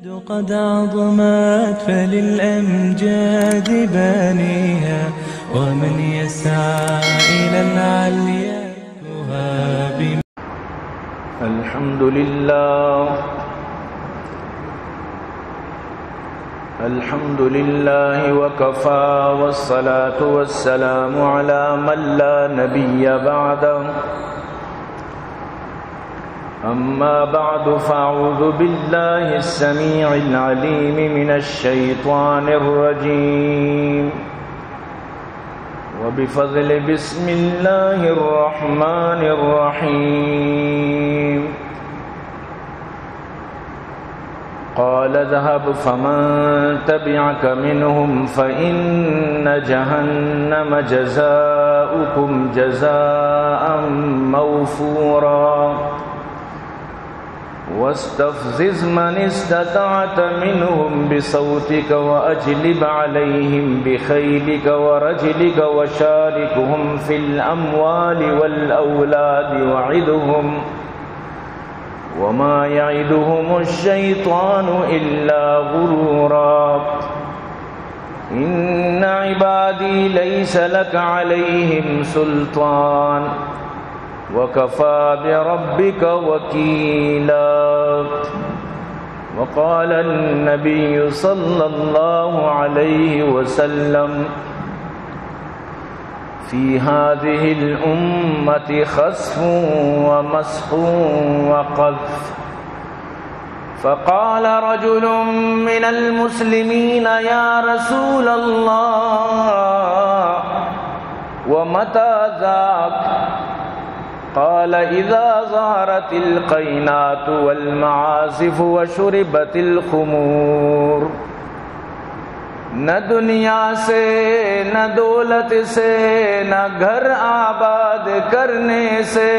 قد عظمت فللأمجاد بانيها ومن يسعى إلى العليا تهاب. الحمد لله وكفى والصلاة والسلام على من لا نبي بعده. أما بعد فأعوذ بالله السميع العليم من الشيطان الرجيم وبفضل بسم الله الرحمن الرحيم. قال اذهب فمن تبعك منهم فإن جهنم جزاؤكم جزاء موفورا واستفزز من استطعت منهم بصوتك وأجلب عليهم بخيلك ورجلك وشاركهم في الأموال والأولاد وعدهم وما يعدهم الشيطان إلا غرورا. إن عبادي ليس لك عليهم سلطان وكفى بربك وكيلا. وقال النبي صلى الله عليه وسلم في هذه الأمة خسف ومسح وقذف. فقال رجل من المسلمين يا رسول الله ومتى ذاك؟ قال إذا ظهرت القينات والمعازف وشربت الخمور. نہ دنیا سے نہ دولت سے نہ گھر آباد کرنے سے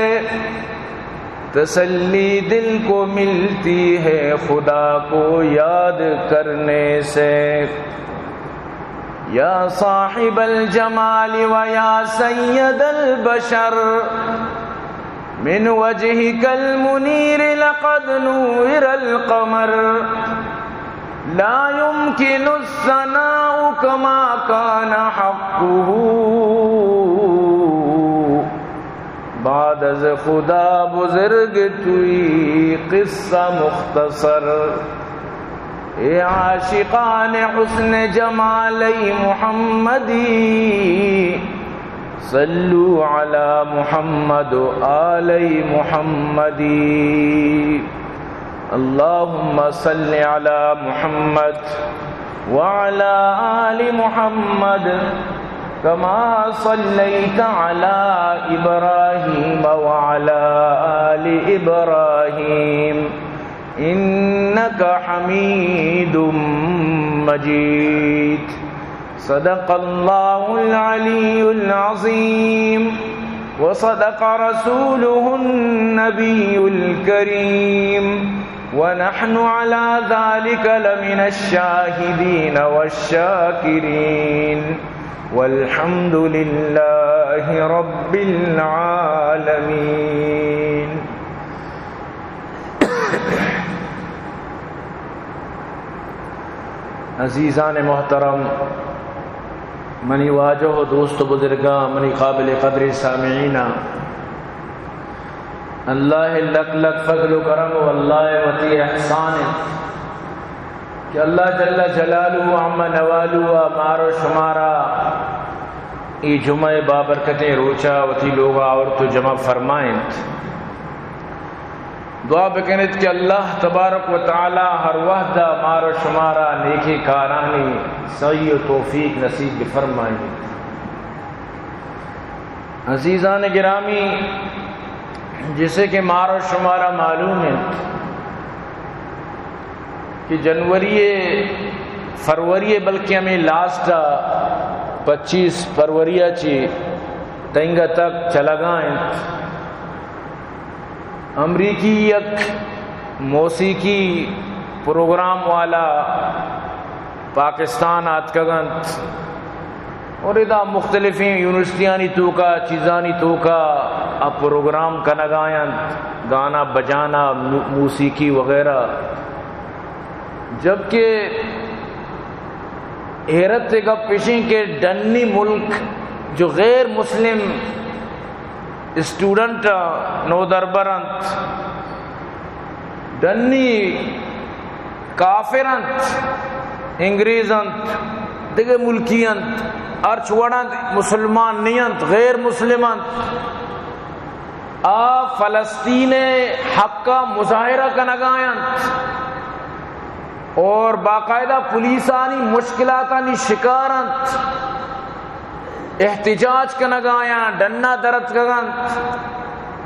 تسلی دل کو ملتی ہے خدا کو یاد کرنے سے. یا صاحب الجمال و یا سید البشر من وجهك المنير لقد نور القمر لا يمكن الثناء كما كان حقه بعد از خدا بزرگ توی قصہ مختصر. اے عاشقان حسن جمالی محمدی صلو علی محمد آل محمدی. اللهم صل على محمد وعلى آل محمد كما صليت على إبراهيم وعلى آل إبراهيم إنك حميد مجيد. صدق الله العلي العظيم وصدق رسوله النبي الكريم ونحن على ذلك لمن الشاهدين والشاكرين والحمد لله رب العالمين. عزیزان محترم، منی واجہ و دوست و بزرگاں، منی قابل قدر سامعین، اللہ لک لک فضل و کرم و اللہ وتی احسان کہ اللہ جل جلالہ عم نوالہ مارو شمارا ای جمعہ بابرکتیں روچا وتی لوگا اور تو جمع فرمائیں. دعا بکنت کہ اللہ تبارک و تعالی ہر وحدہ مارو شمارا نیکی کارانی صحیح و توفیق نصیب فرمائیں. عزیزان گرامی، جسے کہ مارو شمارا معلوم ہے کہ فروری بلکہ ہمیں لاسٹ 25 فروری چی تنگا تک چلا گائیں. امریکی یک موسیقی پروگرام والا پاکستان آتکگنت اور ادا مختلفیں یونیورسٹیانی تو کا چیزانی تو کا اب پروگرام کا نگائیں گانا بجانا موسیقی وغیرہ جبکہ حیرت کا پیشیں کے ڈنی ملک جو غیر مسلم اسٹوڈنٹ نو دربرنت ڈنی کافرنت انگریزنت دیگر ملکینت ارچوڑنت مسلمان نیت غیر مسلمنت آ فلسطین حق کا مظاہرہ کنگائنت اور باقاعدہ پولیس آنی مشکلات آنی شکارنت احتجاج کنگایا ڈننا درد کگنت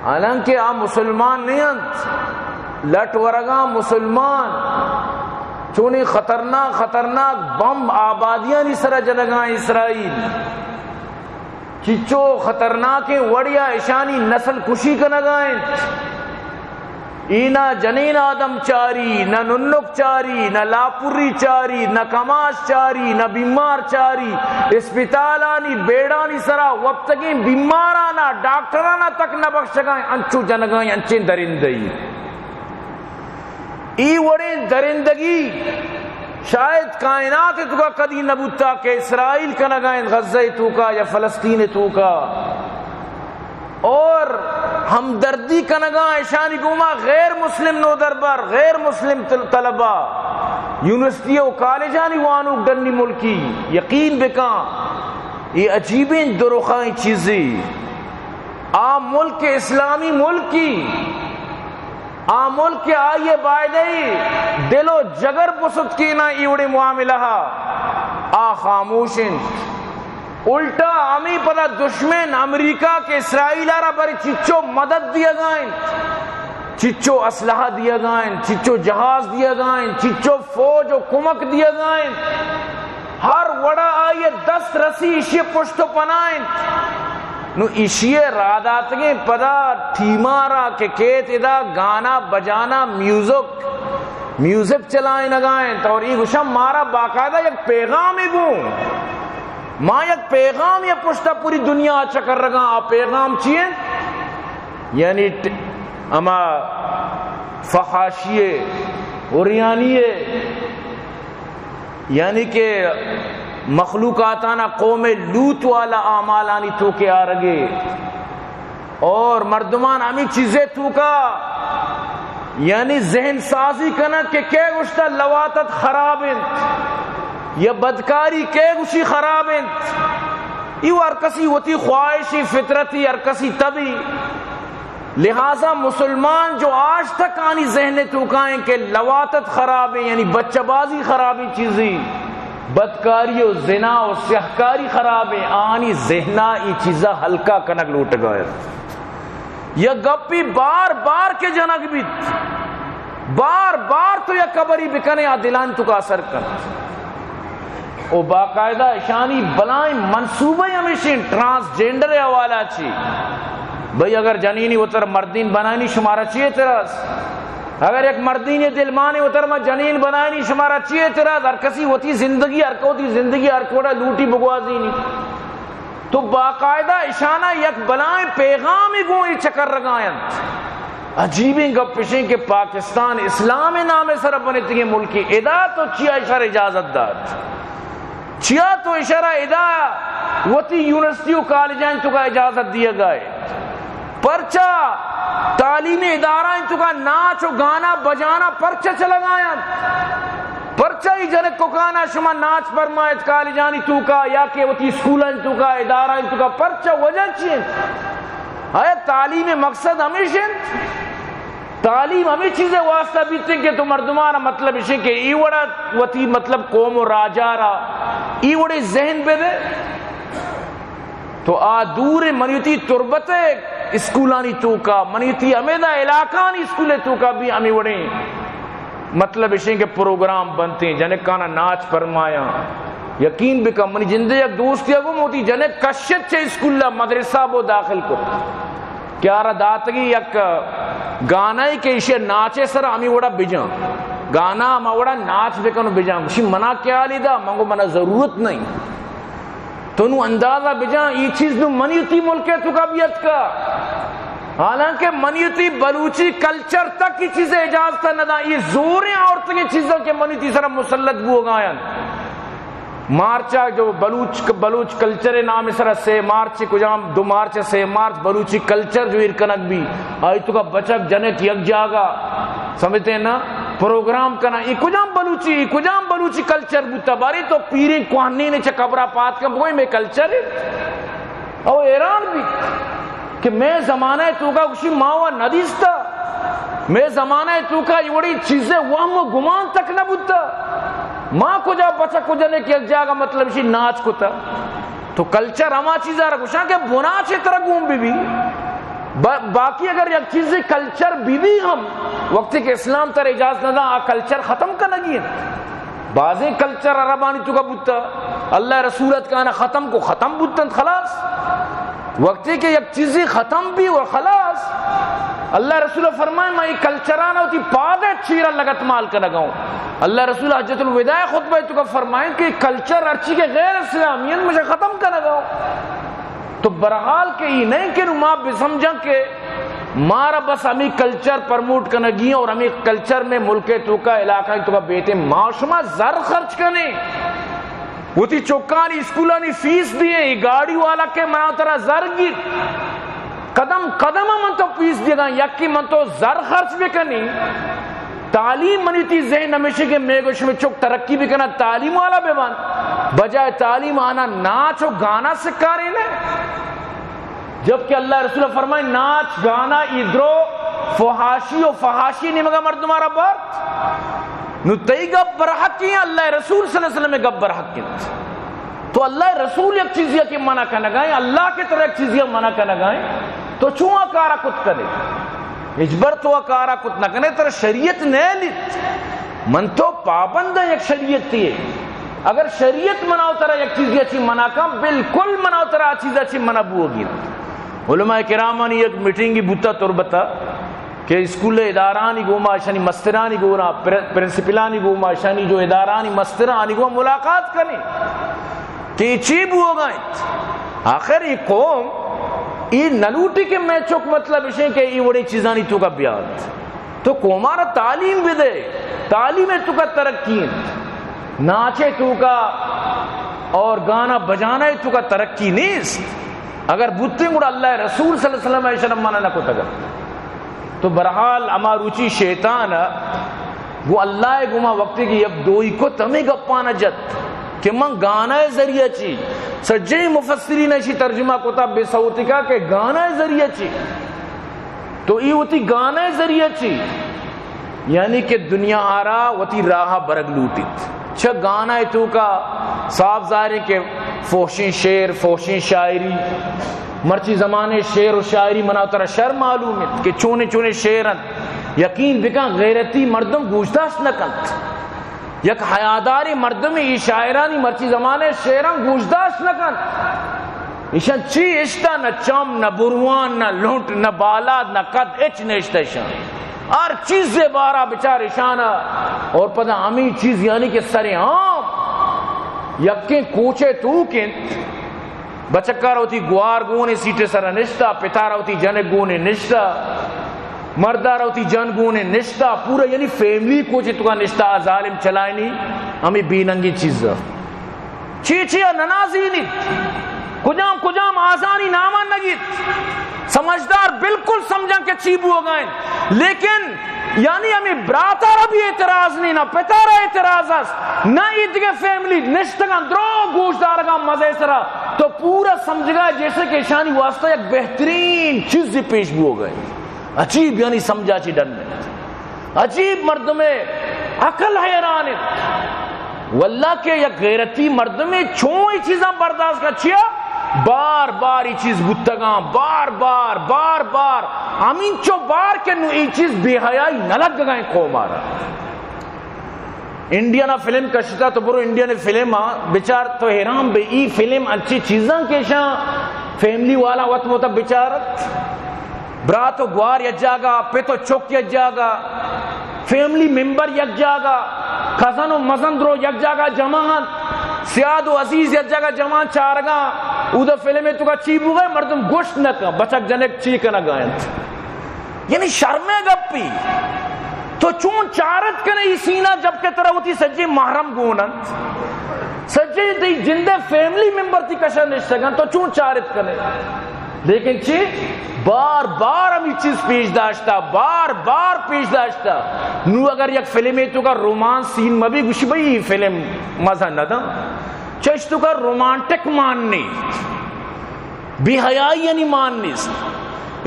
حالانکہ آ مسلمان نیت لٹ ورگا مسلمان چونی خطرناک بم آبادیاں نی سرا جنگاں اسرائیل چچو خطرناک وڑیا اشانی نسل کشی کنگائیں اینا جنین آدم چاری نہ ننک چاری نہ لاپوری چاری نہ کماش چاری نہ بیمار چاری اسپتالانی بیڑانی سرا وقتگی بیمارانا ڈاکٹرانا تک نہ بخشگائیں انچو جنگائیں انچین درندگی ای وڑی درندگی شاید کائنات تو کا کدی نبوتا کہ اسرائیل کا نگائیں غزہ تو کا یا فلسطین تو کا اور ہمدردی کا نگاہ شانی گوما غیر مسلم نو دربار غیر مسلم طلبہ یونیورسٹی و کالجانی وانو ڈنی ملکی یقین بکاں یہ عجیبیں دروخائیں چیزیں عام ملک اسلامی ملکی عام ملک کے آئیے بائدئی دل و جگر پسد کی نا ایوڑی معاملہ آ خاموشن الٹا ہمیں پتہ دشمن امریکہ کے اسرائیل آرہ بری چچو مدد دیا گائیں چچو اسلحہ دیا گائیں چچو جہاز دیا گائیں چچو فوج و کمک دیا گائیں ہر وڑا آئیے 10 رسی اشیے پشت و پنائیں نو اشیے راداتگیں پدا ٹھیمارا کہ کیت ادا گانا بجانا میوزک چلائیں نگائیں تو اور یہ گوشم مارا باقاعدہ یک پیغام ہی گوں ماں یک پیغام یا پشتا پوری دنیا چکر رگا آ پیغام چیئے یعنی اما فحاشیے اوریانیے یعنی کہ مخلوقاتانا قوم لوت والا اعمال آنی تو کے آرگے اور مردمان ہمیں چیزیں تو کا یعنی ذہن سازی کنا کہ گوشتا لواتت خرابن یا بدکاری گوشی خرابن یہ ہر کسی ہوتی خواہشی فطرتی ہر کسی طبی لہذا مسلمان جو آج تک آنی ذہن تو کائیں کہ لواتت خرابیں یعنی بچہ بازی خرابی چیزیں بدکاری و زنا و سیاہکاری خراب ہے آنی ذہنہ ای چیزہ ہلکا کنک لوٹ گئے یا گپی بار بار کے جنک بیت بار بار تو یا قبری بکنے دلان تو کا اثر کر او باقاعدہ اشانی بلائیں منصوبہ ہمیشہ ٹرانسجینڈر حوالہ چی بھئی اگر جنینی اتر مردین بنائنی شمارا چیئے تراز اگر ایک مردین دل مانے اترما جنین بنائنی شمارا چیئے اعتراض ہر کسی ہوتی زندگی ہر کوتی زندگی ہر کوڑا لوٹی بگوازی نہیں تو باقاعدہ اشانہ یک بلائیں پیغام ہی گوئی چکر رگائیں عجیبیں گپ پیشیں کہ پاکستان اسلام نام سر بنتی ملکی ادا تو چیا اشارہ اجازت داد چیا تو اشارہ ادا وتی یونیورسٹی و کالجائیں تو کا اجازت دیا گئے پرچہ تعلیمی ادارہ ان تو کا ناچ و گانا بجانا پرچہ چلا گایا پرچہ ہی جنک کو کانا شما ناچ فرمائیت کالجانی تو کا یا کہ وتی اسکولہ ان تو کا ادارہ ان تو کا پرچہ وجہ چین ہے تعلیم مقصد ہمیشہ تعلیم ہمیں چیزیں واسطہ بیتے کہ تو مردمانا مطلب اسے کہ ای وڑا وتی مطلب قوم و راجارا ای وڑے ذہن پہ دے تو آ دور منیتی تربت اسکولانی تو کا منیتی امیدہ علاقانی اسکولے تو کا بھی ہمیں وڑیں مطلب اسے کہ پروگرام بنتے ہیں جنک کانا ناچ فرمایا یقین بکا منی جندے یک دوستی اگم ہوتی جنک کشت چھے اسکولہ مدرسہ بو داخل کو کیا رہا داتگی یک گانا ہی کہ اسے ناچے سر ہمیں وڑا بجاں گانا ہمیں وڑا ناچ بکنو بجاں اسی منع کیا لی دا منگو منع ضرورت نہیں تو نو اندازہ بجاں یہ چیز نو منیتی ملکے تو کا بیت کا حالانکہ منیتی بلوچی کلچر تک کی چیزیں اجازت نہ دا یہ زوریں عورتوں کی چیزوں کے منیتی سر مسلط بو گایا مارچا جو بلوچ کلچر نام سر سے مارچ کجام 2 مارچ سے مارچ بلوچی کلچر جو ارکنک بھی آئی تو کا بچک جنک یک جاگا سمجھتے ہیں نا پروگرام کرنا یہ کجام بلوچی کلچر بوتا باری تو پیریں کوہنی نے چکبرہ پات کا بوئی میں کلچر ہے اور ایران بھی کہ میں زمانہ تو کا کچھ ماوا ندیستا میں زمانہ تو کا یہ بڑی چیزیں وہم و گمان تک نہ بوتا ماں کو جا بچہ کو جانے کی ایک جاگا مطلب اسی ناچ کو تا تو کلچر ہما چیزیں رکھوشاں کہ بنا چھے طرح گوم بھی باقی اگر یک چیزیں کلچر بھی ہم وقتی کہ اسلام تر اجازت نہ دا کلچر ختم کرنا گی بعضیں کلچر عربانی تو کا بوتا اللہ رسولت کا نا ختم کو ختم بوتا خلاص وقتی کہ یک چیزیں ختم بھی اور خلاص اللہ رسول فرمائے میں یہ کلچرانا ہوتی پادے چیرہ لگت مال کا لگاؤں اللہ رسول حجت الوداع خطبہ تو کا فرمائیں کہ کلچر ارچی کے غیر اسلامیت مجھے ختم کا لگاؤں تو برحال کہ یہ نہیں کہ ماں بسمجھا کہ مارا بس ہمیں کلچر پرموٹ کرنا گی اور ہمیں کلچر میں ملک تو کا علاقہ تو کا بیٹے معاشمہ زر خرچ کرنے وہ تھی چوکانی اسکولانی فیس دیئے گاڑی والا کے منا ترہ زر گی قدم من تو فیس دیے گا یکی من تو زر خرچ بھی کرنی تعلیم منی تھی ذہن ہمیشہ کے میگوش میں چک ترقی بھی کرنا تعلیم والا بے بان بجائے تعلیم آنا ناچ و گانا سکھارے نے جبکہ اللہ رسول فرمائے ناچ گانا ادرو فحاشی نہیں مگا مرد تمہارا بات نو تی گب برحق کی اللہ رسول صلی اللہ علیہ وسلم میں گب برحق کی تو اللہ رسول ایک چیزیں کی منع کرنا گائیں اللہ کی طرح ایک چیزیں منع کرنا گائیں تو چوں کارا کت کرے اجبر تو کارا کت نہ کرنے تر شریعت نہیں لیت من تو پابند ایک شریعت تھی اگر شریعت مناو طرح ایک چیزیں اچھی منع کم بالکل مناو طرح چیز اچھی منع بو ہوگی علماء کرامانی ایک میٹنگی بوتا تربتا کہ اسکول ادارانی گوما شانی مسترانی گونا پرنسپلانی گوما شانی جو ادارانی مسترانی گوما ملاقات کرنی کہ چیب ہو گئے آخر یہ قوم یہ نلوٹی کے میں چک مطلب اسے کہ یہ بڑی چیزانی تو کا بیاد تو قومارا تعلیم بھی دے تعلیم تو کا ترقی ناچے تو کا اور گانا بجانا تو کا ترقی نہیں اگر بوتے گوڑا اللہ رسول صلی اللہ علیہ وسلم مانا نہ کو تگر تو برحال اما روچی شیطان وہ اللہ گما وقتی کی اب دوئی کو تمہیں گپانا جت کہ من گانا ذریعہ چی سجی مفسرین ایسی ترجمہ کو تا بے صوتی کا کہ گانا ذریعہ چی تو یہ ہوتی گانا ذریعہ چی یعنی کہ دنیا آرا ہوتی راہ برگ لوٹیت چھا گانا تو کا صاحب ظاہر کہ فوشین شعر فوشین شاعری مرچی زمانے شعر و شاعری مناو ترہ شر معلوم ہے کہ چونے شعرن یقین بکا غیرتی مردم گوشداشت نہ کنت یک حیاداری مردمی ای شاعرانی مرچی زمانے شعران گوشداشت نہ کنت ایشان چی اشتا نہ چم نہ بروان نہ لونٹ نہ بالاد نہ قد اچ نشتا ایشان ہر چیز سے بارا بچار ایشانا اور پتہ ہمیں چیز یعنی کہ سرے عام یکیں کوچے تو کنت بچکار ہوتی گوار گونے سیٹے سر نشتا پتار ہوتی جنگ گونے نشتا مردار ہوتی جن گونے نشتا پورا یعنی فیملی کو چی تو کا نشتا ظالم چلائے نہیں ہمیں بیننگی چیز چیچیا ننازی نہیں کجام آزانی نامان نگیت سمجھدار بالکل سمجھا کہ چیبو ہو گئے لیکن یعنی ہمیں براتارا بھی اعتراض نہیں نہ پتارا اعتراض ہے نہ ادھگے فیملی نشتگاں درو گوشدارگاں مزے سرا تو پورا سمجھ گا جیسے کہ شانی واسطہ ایک بہترین چیز پیش بھی ہو گئے عجیب یعنی سمجھا چی ڈن میں عجیب مرد میں عقل حیران واللہ کے یک غیرتی مرد میں چھوئی چیزاں برداشت کا چیا بار بار یہ چیز بتگاں بار بار امین چو بار کے نو یہ چیز بے حیائی نہ لگ گئے قوم آرہا انڈیا نا فلم کشتا تو برو انڈیا نے فلم بچار تو حیران بے ای فلم اچھی چیزاں کیشاں فیملی والا وقت موتا بچارت برا تو گوار یک جاگا پہ تو چوک یک جاگا فیملی ممبر یک جاگا خزن و مزن درو یک جاگا جماعت سیاد و عزیز یک جاگا جماعت چارگا او دا فلم تو کا چیبو گئے مردم گوشت نہ کن بچک جنک چیک نہ گائیں یعنی شرمے گپی تو چون چارت کنے ای سینہ جب کہ طرح ہوتی سجی محرم گونند سجی دی جندے فیملی ممبر تی کشن نشتگن تو چون چارت کنے. لیکن چی بار بار ہم یہ چیز پیش داشتا، بار بار پیش داشتا. نو اگر یک فلم ہے تو کا رومانس سین مبی گوشی بھئی فلم مزہ نہ دا چش تو کا رومانٹک ماننی بی حیائی یعنی ماننی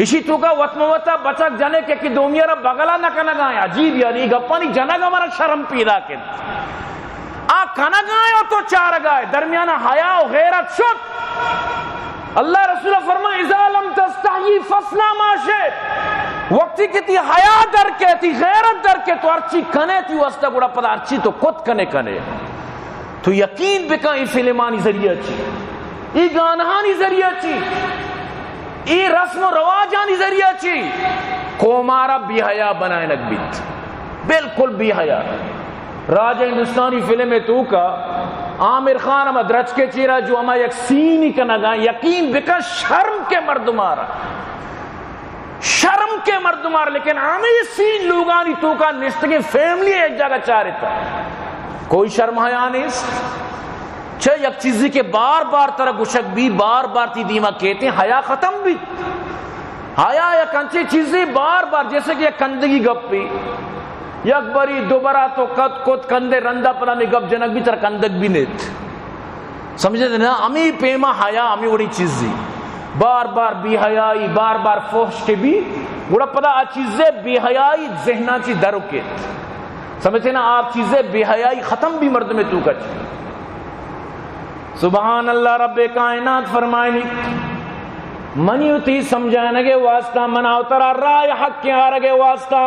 اسی تو کا وطموتا بچک جانے کے کہ دومیارا بغلا نہ کنگا ہے. عجیب یعنی گپانی جنگ ہمارا شرم پیدا کن آ کنگا ہے تو چار گائے درمیانہ حیا و غیرت شد. اللہ رسول فرمائے اذا لم تستحیی فصنا ما شئت، وقتی کی تی حیا در کے تی غیرت در کے تو ارچی کنے تی واسطہ گوڑا پدا ارچی تو کت کنے کنے تو یقین بکا ای فلمانی ذریعہ چی، ای گانہانی ذریعہ چی، ای رسم و رواجانی ذریعہ چی کومارا بی حیا بنائے نکبیت، بالکل بی حیا. راجہ ہندوستانی فلم تو کا عامر خان ہم درج کے چیرہ جو ہما یک سینی کا نگا یقین بکا شرم کے مردمارا، شرم کے مردمارا. لیکن ہمیں سین لوگانی تو کا نستگی فیملی ایک جگہ چارتا کوئی شرم حیا نہیں. چھے یک چیزی کے بار بار طرح گشک بھی بار بار تی دیما کہتے ہیں حیا ختم بھی. حیا یا کنچی چیزیں بار بار جیسے کہ یک کندگی گپ بھی یک بری دوبارہ تو کت کندے رندہ پرانے گپ جنک بھی تر کندگ بھی نیت سمجھے دے نا. امی پیما حیا امی وڑی چیزی بار بار بی حیائی بار بار فحش کے بھی گوڑا پدا آ چیزیں بی حیائی ذہنہ چی درکت سمجھے نا. آپ چیزیں بی حیائی ختم بھی مرد میں تو کچھ. سبحان اللہ رب کائنات فرمائنی منیوتی سمجھانے کے واسطہ منا اترا رائے حق کے آرگے واسطہ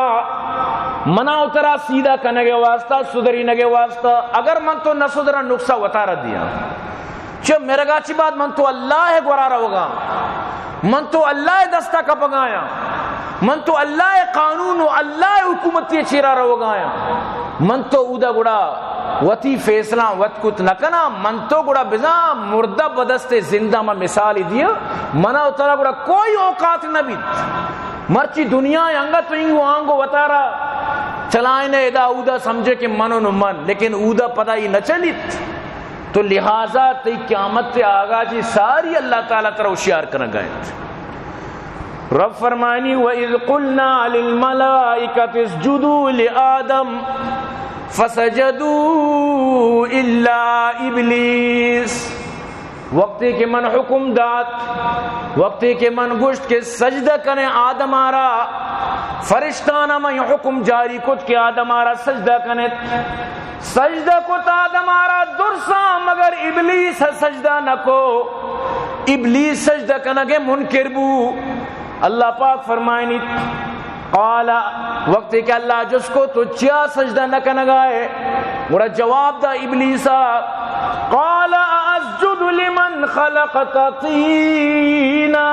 منا اترا سیدھا کرنے کے واسطہ صدرین کے واسطہ. اگر من تو نہ صدرہ نقصہ وطارہ دیا چھو میرے گاچی بات من تو اللہ ہے گورارہ ہوگا، من تو اللہ دستہ کا پگایا، من تو اللہ قانون و اللہ حکومتی چیرہ رہو گایا، من تو اودا گڑا وتی فیصلہ وط کت نکنا، من تو گڑا بزا مردہ بدست زندہ میں مثالی دیا منا اترا گڑا کوئی اوقات نہ بیت مرچی دنیا انگا تو انگو آنگو وطارا چلائنے ادا اودا سمجھے کہ منو نو من، لیکن اودا پدا ہی نہ چلیت تو لہٰذا تی قیامت تے آگا جی ساری اللہ تعالیٰ ترہ ہوشیار کرنا گئے. رب فرمانی وَإِذْ قُلْنَا لِلْمَلَائِكَةِ اسْجُدُوا لِآدَمَ فَسَجَدُوا إِلَّا إِبْلِيسَ، وقتی کہ من حکم دات وقتی کہ من گشت کے سجدہ کریں آدم آرا فرشتانہ میں حکم جاری کت کہ آدم آرا سجدہ کریں سجدہ کت آدم آرا درسا مگر ابلیس سجدہ نہ کو ابلیس سجدہ کنگے منکر بو. اللہ پاک فرمائنی قالا وقتی کہ اللہ جس کو تو چیا سجدہ نہ کنگائے وہ جواب دا ابلیسا قال اسجد لمن خلقت طینا،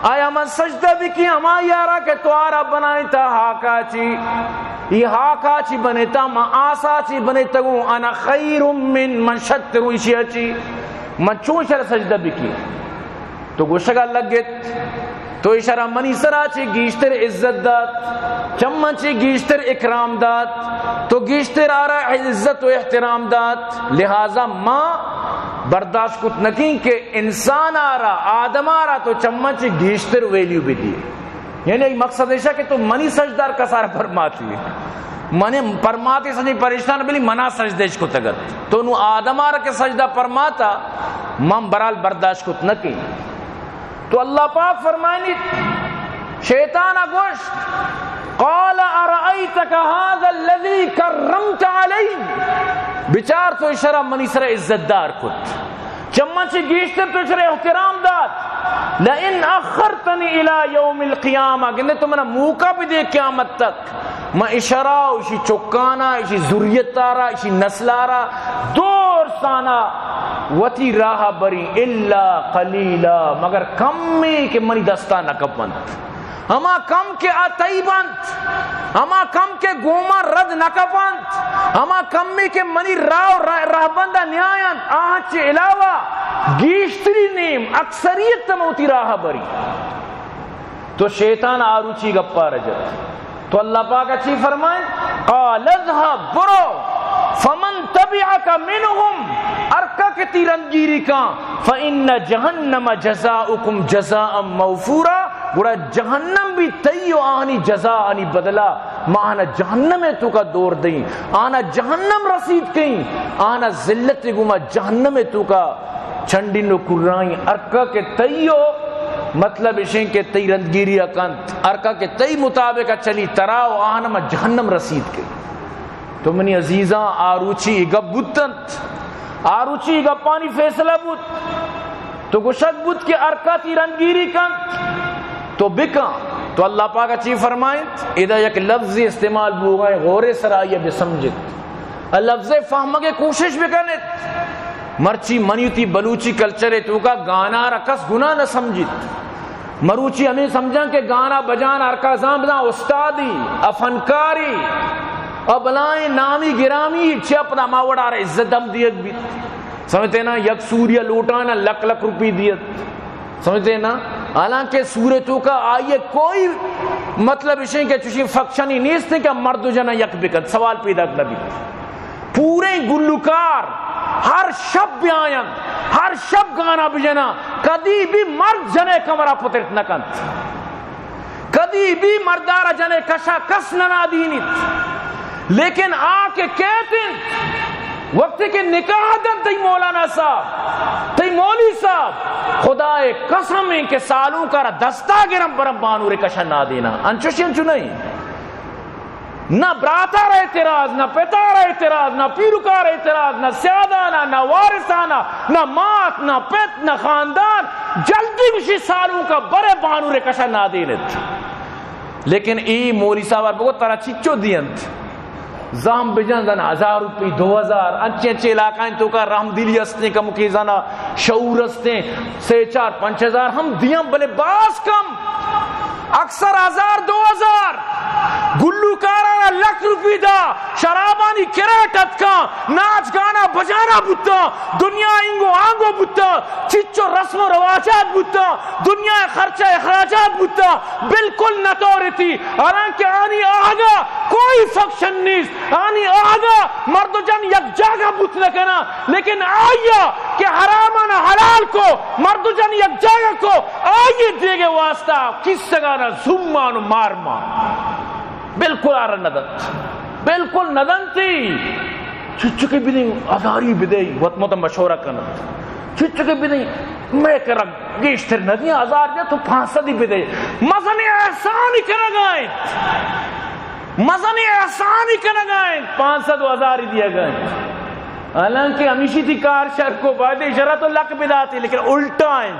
آیا من سجدہ بھی کی ہما یارا کہ تو آرہ بنائی تا ہاکا چی یہ ہاکا چی بنیتا ما آسا چی بنیتا گو انا خیر من شتر ویشی چی من چون شر سجدہ بھی کی تو گوشگا لگت تو اشارہ منی سرا چی گیشتر عزت دات چمن چی گیشتر اکرام دات تو گیشتر آرہ عزت و احترام دات. لہذا ماں برداشت کت نکین کہ انسان آرہ آدم آرہ تو چمن چی گیشتر ویلیو بھی دی. یعنی مقصد ایشا کہ تو منی سجدار کا سارا پرماتی ہے منی پرماتی سجدی پریشتان بلی منا سجدیش کو تگت تو نو آدم آرہ کے سجدہ پرماتا من برال برداشت کت نکین. تو اللہ پاک فرمائنی شیطان گوشت قال ارائیتک هذا الذی کرمت علی، بچار تو اشارہ منی سر عزت دار کت چمن سے گیشتر تو اشارہ احترام دات لئن اخرتنی الى یوم القیامہ کہ تو منا موقع بھی دے قیامت تک میں اشارہ اسی چکانا اسی ذریت آرہ اسی نسل آرہ دور سانا وتی راہ بری الا قلیلا مگر کم میں کہ منی دستا نکپنت ہما کم کے آتائی بنت ہما کم کے گوما رد نکپنت ہما کم میں کہ منی راہ بندہ نیایت آہت چے علاوہ گیشتری نیم اکثریت تموتی راہ بری. تو شیطان آروچی گپا رجت تو اللہ پاک اچھی فرمائیں قال اذهب برو فمن تبعك منهم ارکا کے تیرنگیری کا فإن جہنم جزاؤکم جزاء موفورا گوڑا جہنم بھی تیو آنی جزا آنی بدلا مانا جہنم ہے تو کا دور دیں آنا جہنم رسید کہیں آنا ذلت گما جہنم ہے تو کا چھنڈی نو کرائیں ارکا کے تیو مطلب اشیں کے تی رندگیری اکانت ارکا کے تی مطابق چلی تراؤ آنا جہنم رسید کہیں تو منی عزیزاں آروچی گپ بودتنت آروچی گپ پانی فیصلہ بود تو گشک بود کے ارکا تی رنگیری کنت تو بکا تو اللہ پاک اچھی فرمائیں ادھا یک لفظ استعمال بوگائیں غور سرائیہ بسمجھت لفظ فہمہ کے کوشش بکنت مرچی منیتی بلوچی کلچر تو کا گانا رکس گناہ نہ سمجھت مروچی ہمیں سمجھا کہ گانا بجان ارکا زامدہ استادی افنکاری ابلائیں نامی گرامی چپنا ماوڑا رہا عزت دم دیت بھی سمجھتے نا یک سوریہ لوٹانا لک لک روپی دیت سمجھتے نا حالانکہ سورتوں کا آئیے کوئی مطلب اشیں کہ چوشی فکشنی نیست ہے کہ مرد جنا یک بکت سوال پیدا نبی پورے گلوکار ہر شب بیان ہر شب گانا بجنا کدی بھی مرد جنے کمرہ پترت نکنت کدی بھی مردارہ جنے کشا کس ننا دینیت لیکن آکے کہتے ہیں وقت کے نکاح دن تی مولانا صاحب تی مولی صاحب خدا قسم ہے کہ سالوں کا دستا گرم برم بانور کشن نہ دینا انچوشی انچو نہیں نہ براتا رہ اعتراض نہ پتا رہ اعتراض نہ پیروکار اعتراض نہ سیادانہ نہ وارثانہ نہ مات نہ پت نہ خاندان جلدی کشی سالوں کا برے بانور کشن نہ دینت لیکن ای مولی صاحب بہت طرح چچو دینت زام بجن زن 1000 روپی 2000 اچھے اچھے علاقائیں تو کا رحم دلی ہستے کا مکی زنا شعور ہستے 3-4-5 ہم دیاں بلے باس کم اکثر 1000 2000 گلو کارانا لکھ روپی دا شرابانی کریٹت کا ناچ گانا بجانا بوتا دنیا انگو آنگو بوتا چچو رسم و رواجات بوتا دنیا خرچہ اخراجات بوتا بالکل نتوری تھی حالانکہ آنی آگا کوئی فکشن نیست آنی آگا مرد و جن یک جاگہ بوت لکنا لیکن آئیا کہ حرامانا حلال کو مرد و جن یک جاگہ کو آئیے دے گے واسطہ کس سگانا زمان و مارما بالکل آرہ ندنت بالکل ندنتی چچکے بھی نہیں ازاری بھی دے وطمت مشورہ کنت چچکے بھی نہیں میں کرا گیشتر ندی 1000 دیا تو 500 بھی دے مزن احسانی کرا گائیں مزن احسانی کرا گائیں 500 و 1000 دیا گائیں حالانکہ ہمیشی تھی کار شہر کو بعد اشارہ تو لک بھی داتی لیکن الٹائیں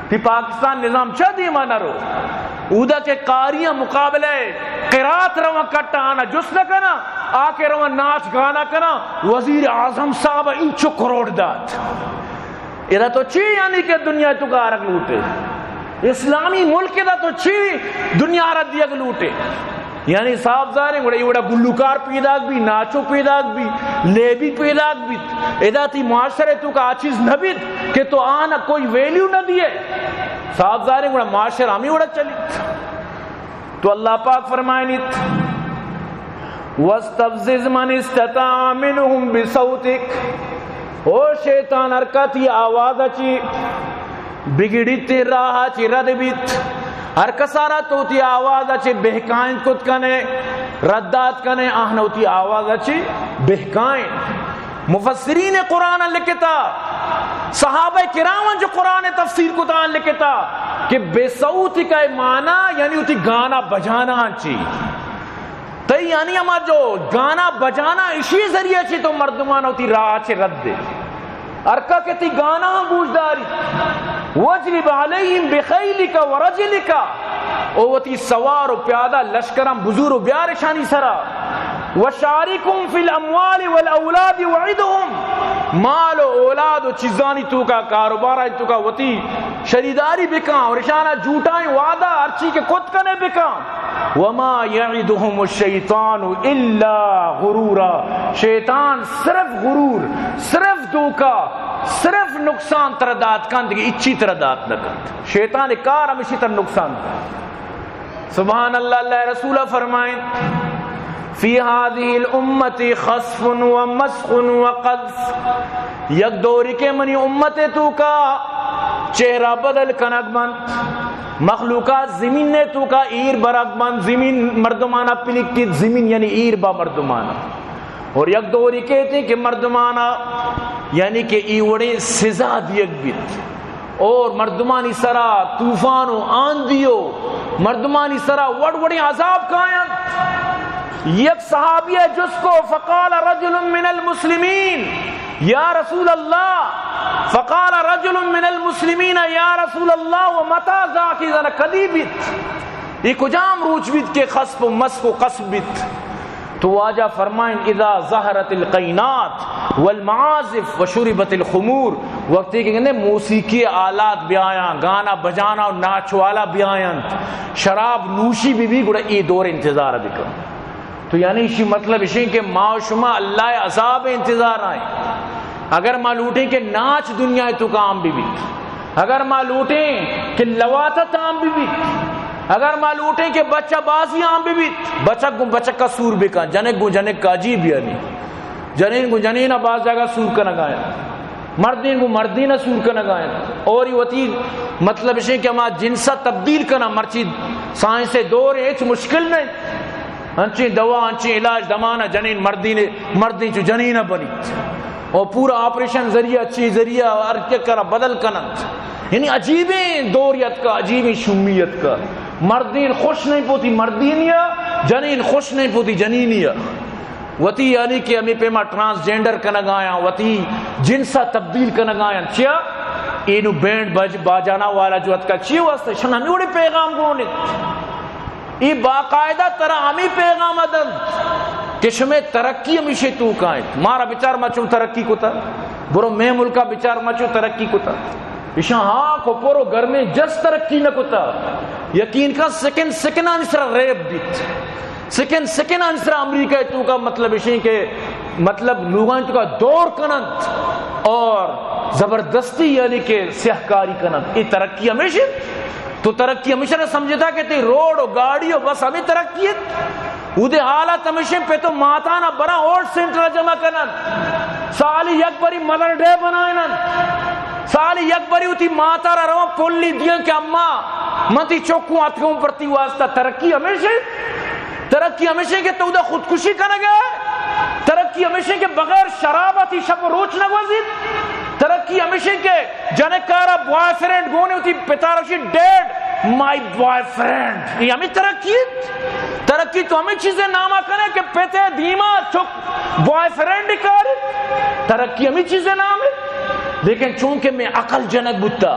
تھی پاکستان نظام چاہ دی مانا رو اودا کے قاریاں مقابلے قرات رواں کٹا آنا جس نہ کنا آکے رواں ناچ گانا کنا وزیر اعظم صاحب انچو کروڑ دات ادھا تو چی یعنی کہ دنیا تو کا آرک لوٹے اسلامی ملک ادھا تو چی دنیا آرک دیگ لوٹے یعنی صاحب زاریں گوڑا یہ گلوکار پیداک بھی ناچو پیداک بھی لیبی پیداک بھی ادھا تی معاشرے تو کا آچیز نبید کہ تو آنا کوئی ویلیو نہ دیئے صاحب زاریں گوڑا معاشر ہمیں اڑا چلیت تو اللہ پاک فرمائنیت وَاسْتَفْزِزْ مَنِ اسْتَطَاعَ مِنْهُمْ بِصَوْتِكَ او شیطان ارکاتی آواز اچی بگڑی تی راہ چی رد بیت ارکسارا تو تی آواز اچی بہکائیں کت کنے ردات کنے آہنو تی آواز اچی بہکائیں مفسرین قرآن لکھتا صحابہ کرام جو قرآن تفسیر کو تان لکھتا کہ بے صوتی کا معنی یعنی اتی گانا بجانا چی تی یعنی ہما جو گانا بجانا اسی ذریعے چی تو مردمان ہوتی راہ چی رد دے ارکا کے تی گانا ہم بوجداری وجلب علیہم بخیلکا ورجلکا او تی سوار و پیادہ لشکرم بزور و بیارشانی سرا وشارکم فی الاموال والاولاد وعدهم مال و اولاد و چیزانی تو کا کاروبار تو کا وتی شریداری بکاں اور اشانہ جھوٹائیں وعدہ ارچی کے کت کنے بکاں وما یعدهم الشیطان الا غرورا شیطان صرف غرور صرف دھوکا صرف نقصان ترداد کن دیگه اچھی ترداد نکند. شیطان کار ہمیشہ تر نقصان کن. سبحان اللہ. اللہ رسولہ فرمائیں فی هذه الامت خسف و مسخ و قذف، یک دوری کے منی امت تو کا چہرہ بدل کنک بند، مخلوقات زمین نے تو کا ایر برک بند، زمین مردمانہ پلکت، زمین یعنی ایر با مردمانہ. اور یک دوری کہتے ہیں کہ مردمانہ یعنی کہ ایوڑے سزا دیگ بیت، اور مردمانی سرا طوفان و آندھیو، مردمانی سرا وڑ وڑی عذاب کائن. یک صحابی ہے جس کو فقال رجل من المسلمین یا رسول اللہ، فقال رجل من المسلمین یا رسول اللہ ومتا ذاکی ذنا کدی بیت، یہ کجام روچ بیت کے خسف و مسخ و قصف بیت. تو واجہ فرمائیں اذا ظہرت القینات والمعازف وشربت الخمور، وقتی کہ کہنے موسیقی آلات بھی آیاں، گانا بجانا اور ناچ والا بھی آیاں، شراب نوشی بھی گوڑا ای دور انتظار بکر. تو یعنی اسی مطلب اسی کہ ما و شما اللہ عذاب انتظار آئیں. اگر ما لوٹیں کہ ناچ دنیا تو کام بھی بیت، اگر ما لوٹیں کہ لواتت عام بھی بیت، اگر ما لوٹیں کہ بچہ بازی عام بھی بیت، بچک گو بچک کا سور بکا، جنک گو جنک کا عجیب یعنی جنین گو جنین باز جگہ سور کا نگائیں، مردین کو مردین سور کا نگائیں. اور یہ وطی مطلب اسی کہ ما جنسہ تبدیل کرنا مرچی سائنس سے دور ایچ مشکل نہیں، انچی دوا انچی علاج دمانا جنین مردین چو جنینہ بنی، اور پورا آپریشن ذریعہ اچھی ذریعہ ارکے کرا بدل کنند. یعنی عجیبیں دوریت کا، عجیبیں شمیت کا. مردین خوش نہیں پوتی مردینیا، جنین خوش نہیں پوتی جنینیا. وتی یعنی کہ ہمیں پیما ٹرانسجینڈر کا نگایا، وتی جنسا تبدیل کا نگایا. چیا اینو بینڈ باجانا والا جو اتکا چی واسطے شن ہمیں اڑے پیغام گونے، یہ باقاعدہ طرح ہمیں پیغام دن کہ شمیں ترقی ہمیشہ تو کائیں. مارا بچار مچوں ترقی کو تا، برو میں ملکہ بچار مچوں ترقی کو تا، اشان ہاں کو پورو گھر میں جس ترقی نہ کو تا. یقین کا سیکنڈ آنسرہ ریب بیت، سیکنڈ آنسرہ امریکہ تو کا مطلب اشیں کہ مطلب لوگاں تو کا دور کنند اور زبردستی یعنی کہ سیاہکاری کنند. یہ ترقی ہمیشہ تو ترقی ہمیشہ نہ سمجھتا کہ تی روڈ و گاڑی و بس ہمیں ترقی ہے. وہ دے حالات ہمیشہ پہ تو ماتانا برا اوٹ سینٹر جمع کرنن، سالی یک بری مدر ڈے بنائنن، سالی یک بری ہوتی ماتا را رواں پولی دیاں کہ اماں منتی چوکوں آتکوں پرتی واسطہ. ترقی ہمیشہ کہ تو دا خودکشی کرنے گئے، ترقی ہمیشہ کہ بغیر شرابتی شب و روچ نہ وزید، ترقی ہمیشہ کہ جنکارا بوائے فرینڈ گونے ہوتی پتارشی ڈیڈ مائی بوائے فرینڈ. یہ ہمیں ترقی تو ہمیں چیزیں نامہ کریں کہ پیتے دیما چک بوائے فرینڈ کار، ترقی ہمیں چیزیں نام ہے. لیکن چونکہ میں عقل جنک بتا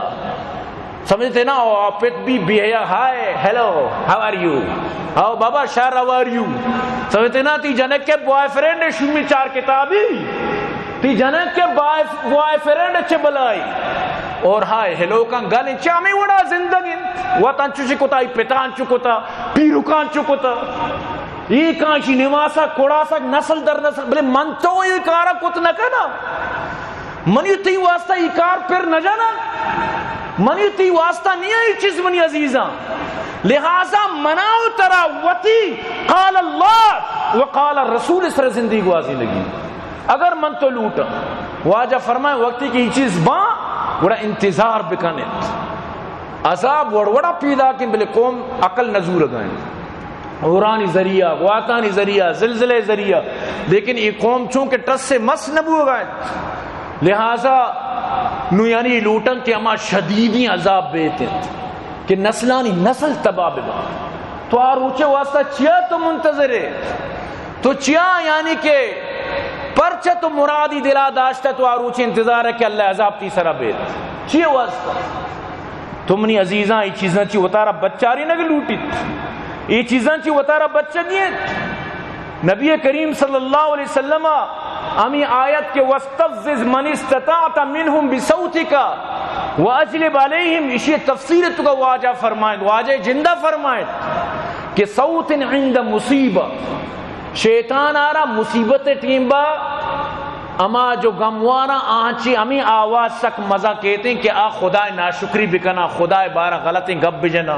سمجھتے نا، پیت بھی hi hello how are you, how بابا شار ہاؤ آر یو، سمجھتے نا تی جنک کے بوائے فرینڈ شمی چار کتابی تی جنک کے بوائے فرینڈ اچھے بلائی اور ہائے ہیلو کا گل چامی وڑا زندگی وطن چوشی کتا پتان چکتا پیرو کان چکتا یہ کانچی نواسا کوڑاسا نسل در نسل. بلے من تو یہ کارا کت نہ کنا، منی تی واسطہ یہ کار پھر نہ جانا، منی تی واسطہ نہیں ہے یہ چیز منی عزیزاں. لہذا مناؤ ترا وتی قال اللہ وقال الرسول اس طرح زندگی گوازی لگی. اگر من تو لوٹا واجہ فرمائے وقتی کی یہ چیز باں بڑا انتظار بکنے عذاب وڑوڑا پیدا کن بلے قوم عقل نزور گئیں، اورانی ذریعہ واتانی ذریعہ زلزلے ذریعہ. لیکن یہ قوم چونکہ ٹس سے مس نبو گئے، لہذا نو یعنی لوٹن کے اما شدیدی عذاب بیتے کہ نسلانی نسل تباہ بگا. تو آروچے واسطہ چیا تو منتظرے تو چیا یعنی کہ پرچہ تو مرادی دلا داشتا تو آروچے انتظار ہے کہ اللہ عذاب تیسرا بیت چیئے واسطہ. تم نے عزیزاں یہ چیزاں چی وطارہ بچاری نہ لوٹیت، یہ چیزاں چی وطارہ بچہ گیت. نبی کریم صلی اللہ علیہ وسلم امی آیت کے وَاسْتَفْزِزْ مَنِ اسْتَطَعْتَ مِنْهُمْ بِصَوْتِكَ وَأَجْلِبْ عَلَيْهِمْ. اسی تفسیر تو کا واجہ فرمائیں، واجہ جندہ فرمائیں کہ صوت عند مصیبہ، شیطان آ رہا مصیبت ٹیم با اما جو گموانا آنچی ہمیں آواز سک مزہ کہتے ہیں کہ آ خدا ناشکری بکنا، خدا بارہ غلطیں گب بجنا،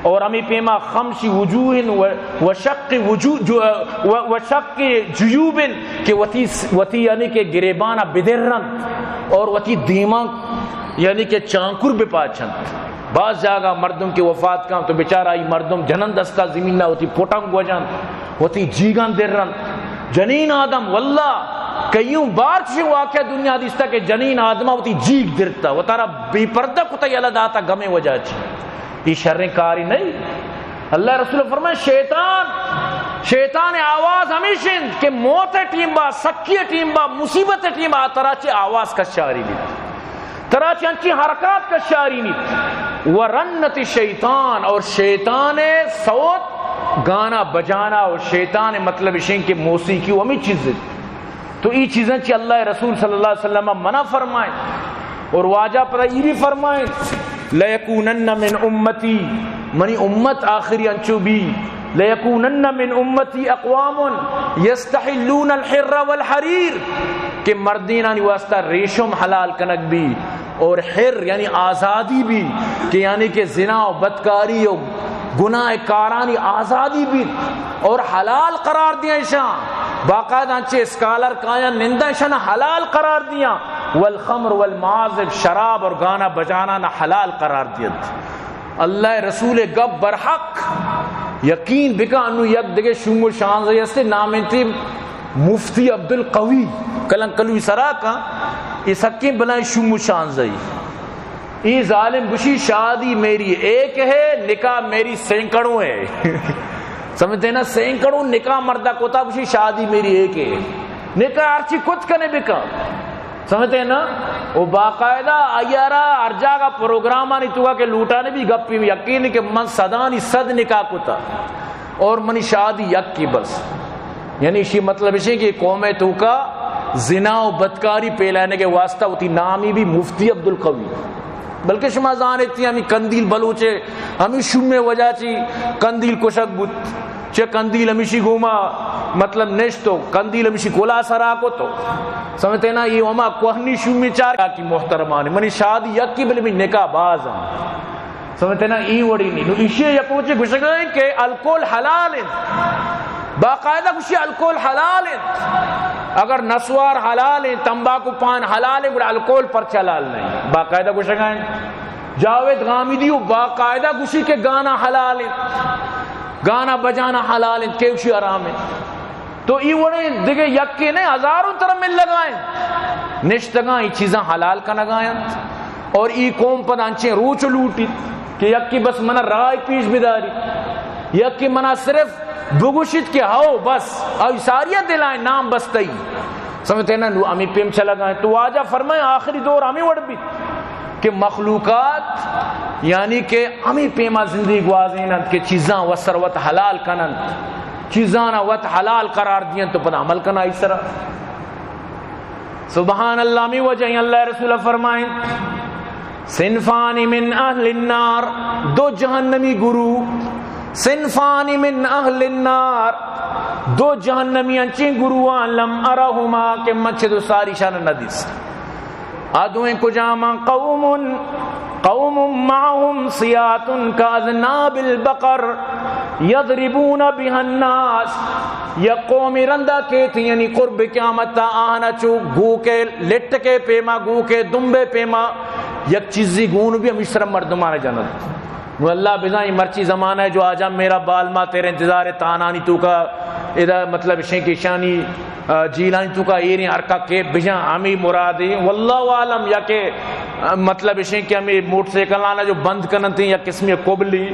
اور ہمیں پیما خمسی وجوہ وشق وشق جیوب کہ وتی یعنی کہ گریبانہ بدرن اور وتی دیما یعنی کہ چانکر بپاچن. بعض جگہ مردم کی وفات کا تو بیچارہ ای مردم جنن دستا زمین نہ ہوتی پوٹنگ وجن ہوتی جیگان درن جنین آدم واللہ کئیوں بار سے واقعہ دنیا دیستا کہ جنین آدمہ ہوتی جیگ درتا و تارا بے پردہ کتا یلا داتا گمیں وجہ چی. یہ شرن کاری نہیں. اللہ رسول فرمائے شیطان آواز ہمیشہ کہ موت ٹیم با سکی ٹیم با مصیبت ٹیم با تراچے آواز کا شاری لی تراچے انچی حرکات کا شاری لی ورنت شیطان اور شیطان صوت گانا بجانا اور شیطان مطلب اشین کے موسیقی وہ ہمیں چیزیں تو یہ چیزیں چی اللہ رسول صلی اللہ علیہ وسلم منع فرمائیں اور واجہ پر یہ بھی فرمائیں لَيَكُونَنَّ مِنْ أُمَّتِي منی امت آخری انچو بھی لَيَكُونَنَّ مِنْ أُمَّتِي أَقْوَامٌ يَسْتَحِلُّونَ الْحِرَّ وَالْحَرِيرِ کہ مردینانی واسطہ ریشم حلال کنک بھی اور حر یعنی آزادی بھی کہ یعنی کہ زنا و بدکاری و گناہ کارانی آزادی بھی اور حلال قرار دیا شاہ باقاعدہ انچے اسکالر کایا نندہ شاہ حلال قرار دیا والخمر والمعازف شراب اور گانا بجانا نہ حلال قرار دیا. اللہ رسول گب برحق یقین بکا انو یک دگے شنگو شانزی اسے نام انتی مفتی عبدالقوی کلن کلوی سرا کا اس حقی بلائیں شنگو شانزی یہ ظالم گشی شادی میری ایک ہے نکاح میری سینکڑوں ہے سمجھتے ہیں نا سینکڑوں نکاح مردہ کوتا گشی شادی میری ایک ہے نکاح ارچی کچھ کنے بکا سمجھتے ہیں نا وہ باقاعدہ آیارہ ارجا کا پروگرام آنی تو کہ لوٹانے بھی گپی میں یقین کہ من صدانی صد نکاح کتا اور منی شادی یک کی بس یعنی اسی مطلب اسی کہ قوم تو کا زنا و بدکاری پیلانے کے واسطہ ہوتی نامی بھی مفتی عبدالقوی بلکہ شما زانتی ہمیں کندیل بلوچے ہمیں شمع وجہ چی کندیل کشک بود چے کندیل ہمیشی گوما مطلب نشتو کندیل ہمیشی کولا سرا کو تو سمجھتے نا یہ وما کوہنی شمی چار کی محترمانی منی شادی یک کی بلی میں نکاح باز ہیں سمجھتے نا ای وڑی نہیں نو اسی یکوچے گشگائیں کہ الکول حلال ہے باقاعدہ کچھ الکول حلال ہے اگر نسوار حلال ہے تمباکو پان حلال ہے بڑا الکول پر چلال نہیں باقاعدہ گشگائیں جاوید غامدی باقاعدہ گشی کے گانا حلال ہے گانا بجانا حلال ہے کیوشی آرام ہے تو یہ وڑے دیکھے یکی نے ہزاروں طرح مل لگائیں نشتگاں یہ چیزاں حلال کا نگائیں اور ای قوم پر انچیں روچ لوٹی کہ یکی بس منا رائے پیش بداری یکی منا صرف بگوشت کے ہاؤ بس اور ساریاں دلائیں نام بستے ہی سمجھتے ہیں نا ہمیں پیم چلا گئے تو واجہ فرمائیں آخری دور ہمیں وڑ بھی کہ مخلوقات یعنی کہ ہمیں پیما زندگی گوازینت کہ چیزاں و سروت حلال کنن چیزاں وت حلال قرار دیں تو پتہ عمل کرنا اس طرح سبحان اللہ میں وجہ اللہ رسول فرمائیں صنفان من اہل النار دو جہنمی گرو صنفان من اہل النار دو جہنمی انچیں گروان لم ارہما کہ مچھے دو ساری شان ندیس ادویں کو جاما قوم معهم سیات کاذناب البقر یضربون بها الناس یا قومی رندہ کہتی یعنی قرب قیامت آنا چو گو کے لٹ کے پیما گو کے دمبے پیما یک چیزی گون بھی ہمیشہ مردمان جنت نو اللہ بزائیں مرچی زمانہ ہے جو آجا میرا بالما تیرے انتظار تانانی تو کا ادھا مطلب شیں کی شانی جیلانی تو کا ایرین ارکا کے بجاں ہمیں مرادی واللہ عالم یا کہ مطلب شیں کہ ہمیں موٹ سیکل آنا جو بند کرنتی یا قسمی قبلی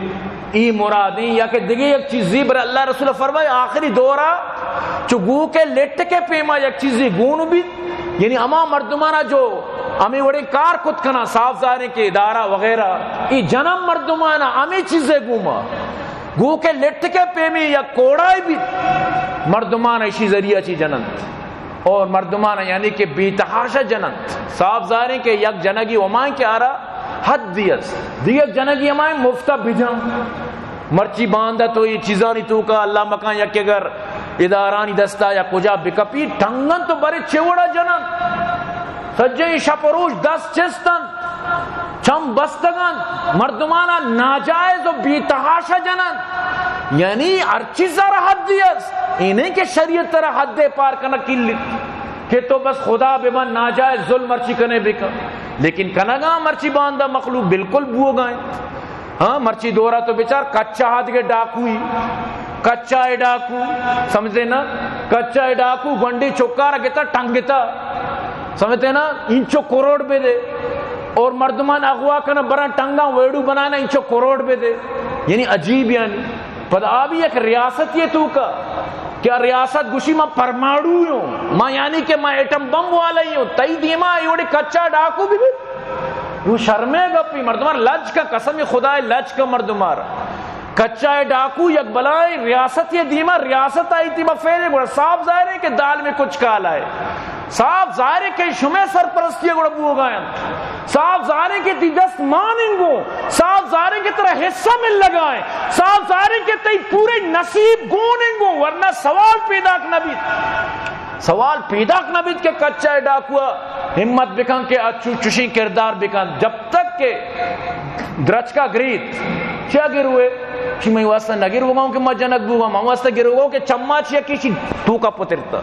ای مرادی یا کہ دیگے یک چیزی پر اللہ رسول فرمائے آخری دورہ چو گو کے لٹ کے پیما یک چیزی گونو بھی یعنی اما مردمانہ جو ہمیں وڑے کار کت کنا صاف ظاہرے کے ادارہ وغیرہ ای جنم مردمانہ ہمیں چیزیں گوما گو کے لٹ کے پیمی یا کوڑائی بھی مردمانہ اسی ذریعہ چی جنت اور مردمانہ یعنی کہ بیتحاشا جنت صاف ظاہرے کے یک جنگی ومائیں کے آرہا حد دیت دیت جنگی ہمائیں مفتہ بھجاں مرچی باندھا تو یہ چیزانی تو کا اللہ مکان یک اگر ادارانی دستا یا کجا بکپی ٹنگن تو برے چوڑا جنن سجیں شپروش دست چستن چم بستگن مردمانا ناجائز و بیتحاشا جنن یعنی ہر چیز را حد دیس انہیں کہ شریعت ترہ حد دے پار کرنا کلی کہ تو بس خدا بے من ناجائز ظلم مرچی کنے بکا لیکن کنگا مرچی باندھا مخلوق بالکل بو گائیں ہاں مرچی دورا تو بیچار کچا ہاتھ کے ڈاکوئی کچا ڈاکو سمجھتے نا کچا ڈاکو گنڈی چکارا گتا ٹنگتا سمجھتے نا انچو کروڑ بے دے اور مردمان اغوا کنا برا ٹنگا ویڈو بنانا انچو کروڑ بے دے یعنی عجیب یعنی پدا آبی ایک ریاست یہ تو کا کیا ریاست گوشی ماں پرماڑو ہوں ماں یعنی کہ ماں ایٹم بم والا ہی ہوں تئی دیما ایوڑی کچا ڈاکو بھی وہ شرمے گا پی مردمار لج کا قسم خدا ہے لج کا مردمار کچا ڈاکو یک بلائے ریاست یہ دیما ریاست آئی تھی بفیرے گوڑا صاحب ظاہر ہے کہ دال میں کچھ کالا ہے صاحب ظاہر ہے کہ شمع سرپرستی گوڑا بو گائیں صاحب ظاہر ہے کہ تی دست ماننگو صاحب ظاہر ہے کہ ترہ حصہ مل لگائیں صاحب ظاہر ہے کہ تی پورے نصیب گوننگو ورنہ سوال پیدا سوال پیدا نبید کہ کچا ڈاکوا ہمت بکن کہ چوشی کردار بکن جب تک کہ درچ کا گریت کیا گروے کہ میں واسطہ نہ گرو گاؤں کہ میں جنک بو گا میں واسطہ گرو گاؤں کہ چمّا چیا کسی تو کا پترتا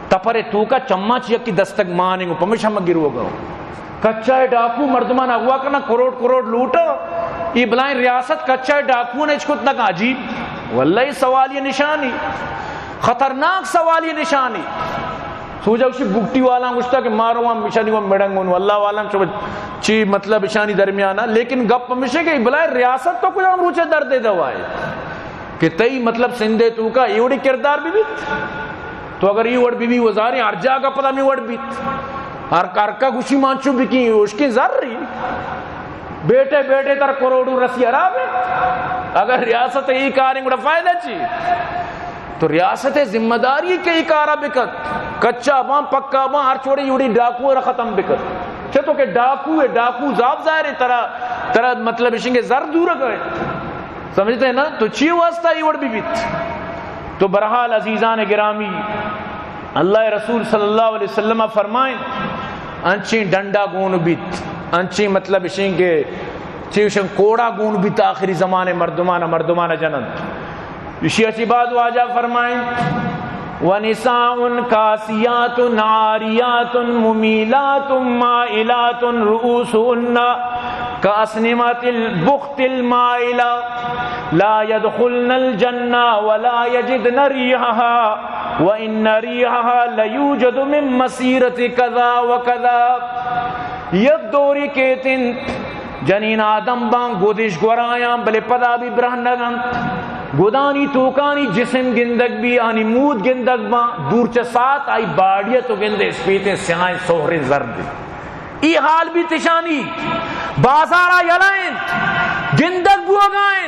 تپرے تو کا چمّا چیا کی دستک مانیں گو پمیشہ میں گرو گاؤں کچا ڈاکو مردمان اغوا کرنا کروڑ کروڑ لوٹا یہ بلائیں ریاست کچا ڈاکو نے اچھکت نہ عجیب واللہ سوال یہ نشانی خطرناک سوال یہ نشانی سوجا اسی بکٹی والا گشتا کہ مارو ہم مشانی وہ مڑنگون اللہ والا چی مطلب اشانی درمیانا لیکن گپ مشے کہ بلائے ریاست تو کچھ ہم روچے دردے دوائے کہ تئی مطلب سندے تو کا ایوڑی کردار بھی بیت تو اگر یہ وڑ بھی وزاری ہر جا کا پتہ میں وڑ بیت ہر کارکا گوشی مانچو بھی کی اس کی ذر رہی بیٹے بیٹے تر کروڑوں رسی عراب ہے اگر ریاست ہی کاریں گوڑا فائدہ چی تو ریاست ذمہ داری کے ہی کارا بکت کچا باں پکا باں ہر چھوڑی یوڑی ڈاکو را ختم بکت چھے تو کہ ڈاکو ہے ڈاکو زاب ظاہر ہے ترہ مطلب اشنگے زر دور گئے سمجھتے ہیں نا تو چی واسطہ ہی وڑ بھی بیت تو برحال عزیزان گرامی اللہ رسول صلی اللہ علیہ وسلم فرمائیں انچی ڈنڈا گون بیت انچی مطلب اشنگے چیوشن کوڑا گون بیت آخری زمانے مردمانہ جنت اسی اچھی بات واجہ فرمائیں وَنِسَاءٌ كَاسِيَاتٌ عَارِيَاتٌ مُمِيلَاتٌ مَائِلَاتٌ رُؤُوسُهُنَّ كَأَسْنِمَةِ الْبُخْتِ الْمَائِلَةِ لَا يَدْخُلْنَ الْجَنَّةَ وَلَا يَجِدْنَ رِيحَهَا وَإِنَّ رِيحَهَا لَيُوجَدُ مِن مَّسِيرَةِ كَذَا وَكَذَا یک دوری کہتن جنین آدم بان گودش گورایاں بلے پدا بھی برہنگاں گودانی توکانی جسم گندگ بھی آنی مود گندگ با دور چا سات آئی باڑیت تو گندے اسپیتے سیائیں سوہرے زرد ای حال بھی تشانی بازارہ یلائیں گندگ بوگائیں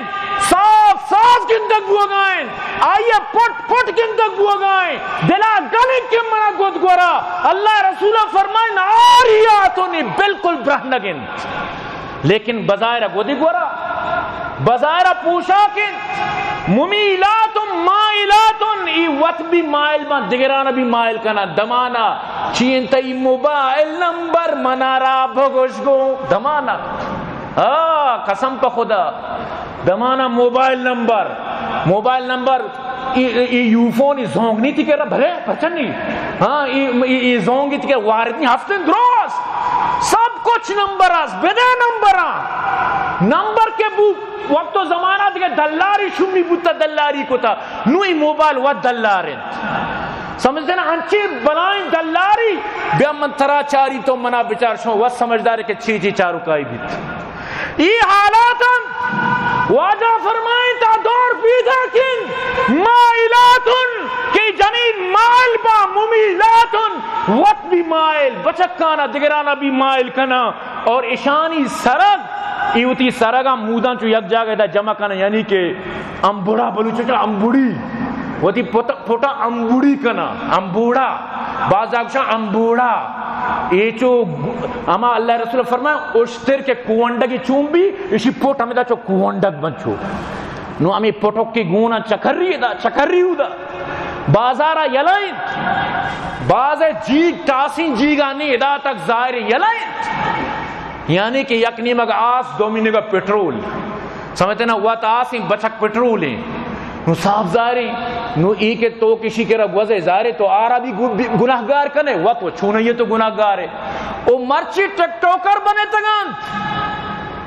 صاف گندگ بوگائیں آئیے پٹ گندگ بوگائیں دلا گلیں کے منا گود گورا اللہ رسولہ فرمائیں آریاتونی بالکل برہنگند لیکن بظاہرہ گودی گورا بظاہرہ پوشاکن ممیلاتن مائلاتن ای وقت بھی مائل بان دگرانہ بھی مائل کنا دمانا چین تئی موبائل نمبر منارا بھگوش گو دمانا قسم پا خدا دمانا موبائل نمبر یو فون ای زونگ نہیں تھی کہ رہا بھلے پچھن نہیں ای زونگی تھی کہ وارد نہیں ہفتن دروس سب کچھ نمبر آس بدے نمبر کے بو وقت و زمانہ دیکھے دلاری شمی بوتا دلاری کو تھا نوئی موبائل و دلارین سمجھتے نا انچی بلائیں دلاری بیا من ترا چاری تو منا بچار شو وہ سمجھدار کہ چی چارو کائی بیت یہ حالاتاں واجہ فرمائیں تا دور پیدا کن مائلاتن کہ جنین مائل با ممیلاتن وقت بھی مائل بچکانا دگرانا بھی مائل کنا اور اشانی سرگ ایوتی سرگا مودان چو یک جاگہ دا جمع کنا یعنی کہ امبوڑا بلوچو چا امبوڑی وتی پوٹا امبوڑی کنا امبوڑا بعض آگشا امبوڑا یہ چو اما اللہ رسول فرمائے اشتر کے کوونڈگی چون بھی اسی پوٹ ہمیں دا چو کوونڈگ بنچو نو ہمیں پوٹک کی گونا چکر رہی ہو دا بازارہ یلائن باز جیگ ٹاسین جیگانی ادا تک ظاہر یلائن یعنی کہ یک نیمگ آس دومینی کا پیٹرول سمجھتے نا وات آسیں بچک پیٹرول ہیں نو صاحب ظاہری نو ای کے تو کسی کے رب وزے ظاہری تو آرہ بھی گناہگار کنے وات وہ چھونا یہ تو گناہگار ہے او مرچی ٹک ٹوکر بنے تگان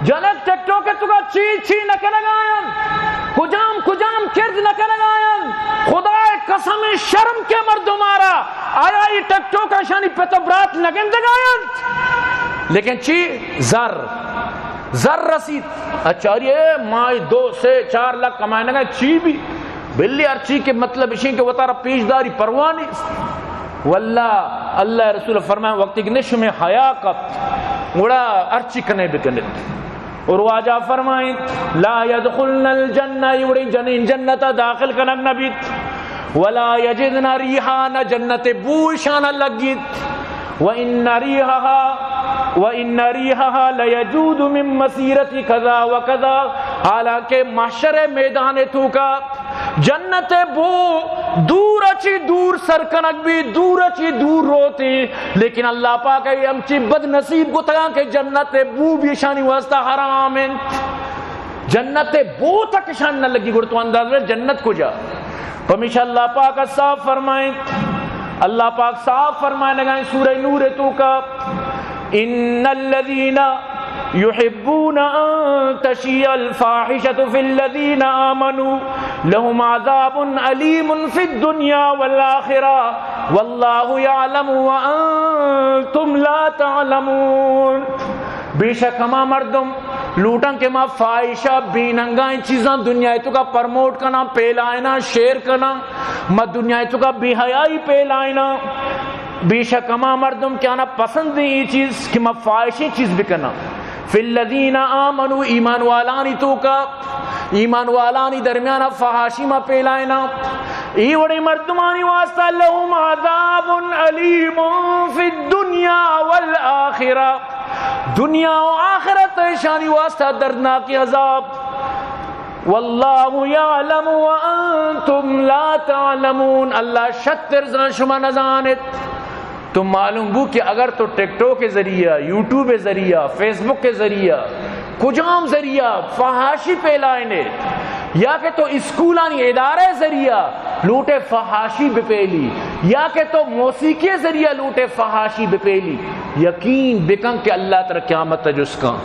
جنک ٹک ٹوکر تو کا چی نکنگائن کجام کرد نکنگائن خدا قسم شرم کے مردمارا آیا یہ ٹک ٹوکر شانی پتبرات نگندگائن لیکن چی زر رسید اچاری مائی 2 سے 4 لاکھ کمائنے گا چی بھی بلی ارچی کے مطلب اشین کے وطارہ پیشداری پروانی واللہ اللہ رسول فرمائے وقتی کہ نشو میں حیاء کت وڑا ارچی کنے بکنے اور واجہ فرمائیں لا يدخلن الجنہ یوڑی جنت داخل کنگ نبیت ولا یجدن ریحان جنت بوشان لگیت وَإِنَّ رِيحَهَا لَيَجُودُ مِن مَسِيرَةِ كَذَا وَكَذَا حالانکہ محشر میدان تو کا جنت بو دور اچھی دور سرکنک بھی دور اچھی دور روتی لیکن اللہ پاک ہے ہم چی بد نصیب کو تگا کہ جنت بو بھی شانی واسطہ حرام ہے جنت بو تک شان نہ لگی گوڑ تو انداز میں جنت کو جا پمیشہ اللہ پاک صاف فرمائیں اللہ پاک صاف فرمائے لگائیں سورہ نور تو کا ان الذین يحبون ان تشیع الفاحشة في الذین آمنوا لهم عذاب علیم في الدنیا والآخرہ واللہ یعلم وانتم لا تعلمون بے شک ہما مردم لوٹن کے ماں فائشہ بیننگائیں چیزاں دنیا تو کا پرموٹ کرنا پیلائنا شیر کرنا ماں دنیا تو کا بے حیائی پیلائنا بے شک ہما مردم کیا نا پسند یہ چیز کہ ماں فائشی چیز بھی کرنا فی الذین آمنوا ایمان والانی تو کا ایمان والانی درمیان فحاشی ماں پیلائنا ای وڑی مردمانی واسطہ لہم عذاب علیم فی الدنیا والآخرہ دنیا و آخرت شانی واسطہ دردناکی عذاب واللہ یعلم وانتم لا تعلمون اللہ شتر زن شما نزانت تم معلوم بو کہ اگر تو ٹک ٹوک کے ذریعہ یوٹیوب کے ذریعہ فیس بک کے ذریعہ کجام ذریعہ فحاشی پیلائنے یا کہ تو اسکولانی ادارے ذریعہ لوٹے فحاشی بپیلی یا کہ تو موسیقی ذریعہ لوٹے فحاشی بپیلی یقین بکن کہ اللہ تعالی قیامت تجس کا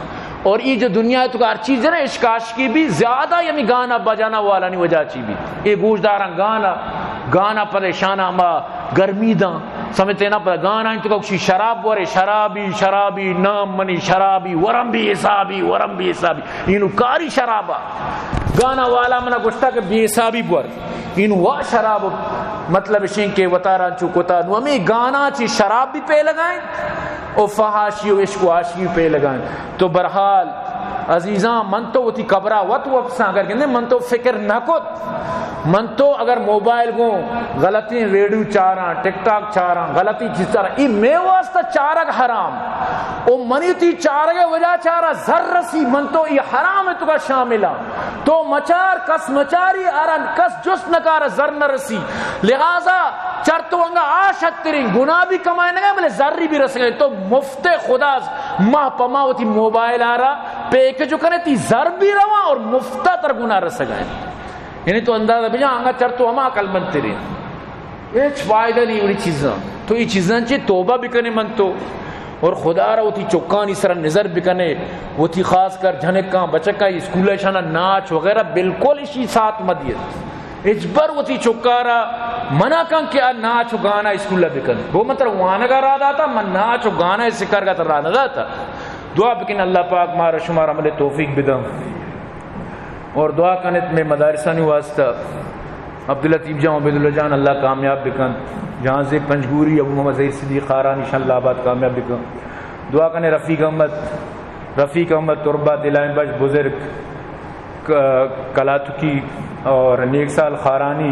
اور یہ جو دنیا تو ہر چیز ہے نا اشکاش کی بھی زیادہ یمی گانا بجانا والا نہیں وجہ چی بھی یہ گوشداراں گانا پریشانہ ما گرمی داں سمجھتے نا پر گانا تو کچھ شراب بورے شرابی نام منی شرابی ورم بھی حسابی اینو کاری شرابا گانا والا منا گشتا کہ بے حسابی بور اینو وا شراب مطلب شین کے وطارا چوکتا نو ہمیں گانا چی شراب بھی پہ لگائیں اور فحاشی و عشق و عاشقی پہ لگائیں تو برحال عزیزاں من تو وہ تھی قبرہ وط وہ افسان کر کے من تو فکر نہ کت من تو اگر موبائل کو غلطی ریڈیو چاراں ٹک ٹاک چاراں غلطی چیز چاراں ای میں واسطہ چارک حرام او منی تی چارگے وجہ چارا زر رسی من تو ای حرام ہے تو کا شاملہ تو مچار کس مچاری ارن کس جس نکار زر نہ رسی لہذا چرتو انگا آشت ترین گناہ بھی کمائے نگا بلے ذری بھی رس گئے تو مفت خدا ماہ پما ہوتی موبائل آرہا پیک جو کرنے تی زر بھی رواں اور مفتہ تر گناہ رس گئے یعنی تو اندازہ بجا آنگا چرتو ہما عقل مند ترین ایچ فائدہ نہیں ہوئی چیزاں تو یہ چیزاں چاہے توبہ بھی کرنے من تو اور خدا رہا ہوتی چکانی سر نظر بکنے ہوتی خاص کر جھنکاں بچکا اسکولہ شانہ ناچ وغیرہ بالکل اسی ساتھ مدیت اجبر ہوتی چکارا منع کن کہ ناچ و گانا اسکولہ بکنے وہ مطلب وہاں کا رہا تھا من ناچ و گانا سکر کا تر رہا تھا دعا بکن اللہ پاک مارا شمار عمل توفیق بدم اور دعا کنت میں مدارسانی واسطہ عبداللطیف جان عبید اللہ جان اللہ کامیاب بکن جہاں سے پنجگوری ابو محمد زہیر صدیق خارانی شان اللہ آباد کامیاب بکن دعا کنے رفیق احمد تربہ دلائم بخش بزرگ کلاتکی اور نیک سال خارانی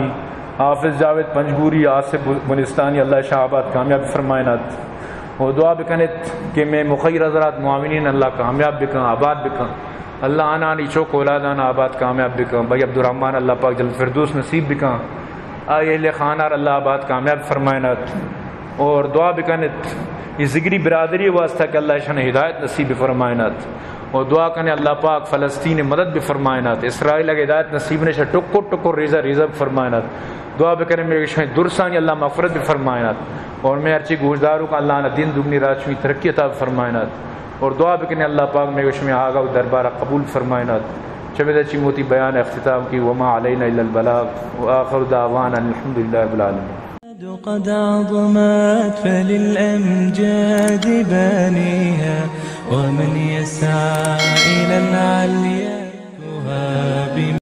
حافظ جاوید پنجگوری آصف بنستانی اللہ شاہ آباد کامیاب فرمائنات اور دعا بکنت کہ میں مخیر حضرات معاونین اللہ کامیاب بکن آباد بکن اللہ آنا چوک اولادانا آباد کامیاب بکن بھائی عبدالرحمن اللہ پاک جلد فردوس نصیب بکن آئی اہل خانہ اللہ آباد کامیاب فرمائنات اور دعا بکنت یہ ذکری برادری واسطہ کہ اللہ شان ہدایت نصیب فرمائنات اور دعا کرنے اللہ پاک فلسطین مدد بھی فرمائنات اسرائیل اگر ہدایت نصیب نے ٹکو ٹکو ریزہ ریزہ فرمائنات دعا بکرے میرے شاید درسانی اللہ مغفرت بھی فرمائنات اور میں ارچی گوشداروں کا اللہ نے دین دگنی رات شوی ترقی عطا فرمائنات اور دعا بکرنے اللہ پاک میرے شمی آگا و دربارہ قبول فرمائنات چمید اچھی موتی بیان اختتام کی وما علینا الا البلاغ وآخر دعوانا الحمدللہ رب العالمین قد عظمت فللأمجاد بانيها ومن يسعى إلى العليا